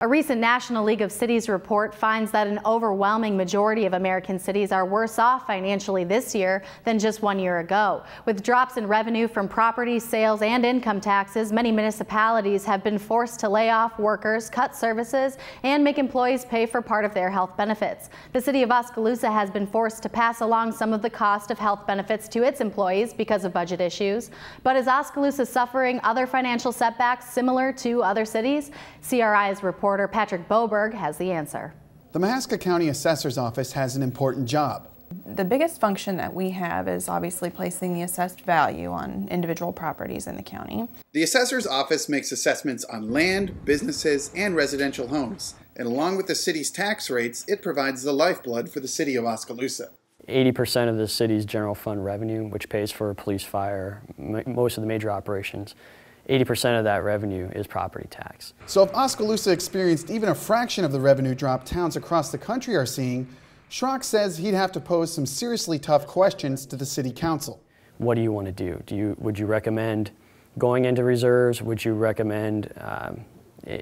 A recent National League of Cities report finds that an overwhelming majority of American cities are worse off financially this year than just 1 year ago. With drops in revenue from property sales and income taxes, many municipalities have been forced to lay off workers, cut services, and make employees pay for part of their health benefits. The City of Oskaloosa has been forced to pass along some of the cost of health benefits to its employees because of budget issues. But is Oskaloosa suffering other financial setbacks similar to other cities? CRI's reporter Patrick Boberg has the answer. The Mahaska County Assessor's Office has an important job. The biggest function that we have is obviously placing the assessed value on individual properties in the county. The Assessor's Office makes assessments on land, businesses, and residential homes. And along with the city's tax rates, it provides the lifeblood for the City of Oskaloosa. 80% of the city's general fund revenue, which pays for police, fire, most of the major operations, 80% of that revenue is property tax. So if Oskaloosa experienced even a fraction of the revenue drop towns across the country are seeing, Schrock says he'd have to pose some seriously tough questions to the City Council. What do you want to do? Would you recommend going into reserves? Would you recommend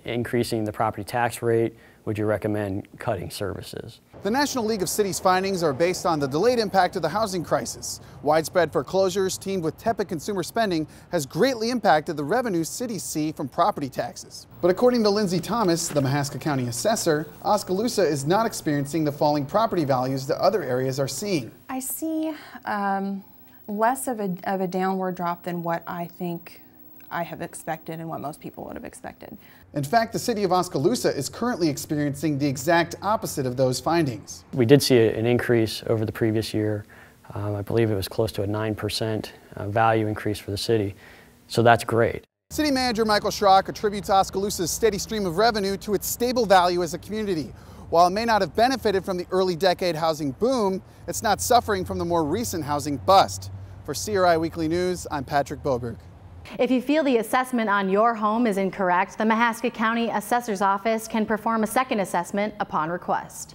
increasing the property tax rate? Would you recommend cutting services? The National League of Cities findings are based on the delayed impact of the housing crisis. Widespread foreclosures teamed with tepid consumer spending has greatly impacted the revenue cities see from property taxes. But according to Lindsay Thomas, the Mahaska County assessor, Oskaloosa is not experiencing the falling property values that other areas are seeing. I see less of a downward drop than what I think I have expected and what most people would have expected. In fact, the City of Oskaloosa is currently experiencing the exact opposite of those findings. We did see an increase over the previous year. I believe it was close to a 9% value increase for the city, so that's great. City Manager Michael Schrock attributes Oskaloosa's steady stream of revenue to its stable value as a community. While it may not have benefited from the early decade housing boom, it's not suffering from the more recent housing bust. For CRI Weekly News, I'm Patrick Boberg. If you feel the assessment on your home is incorrect, the Mahaska County Assessor's Office can perform a second assessment upon request.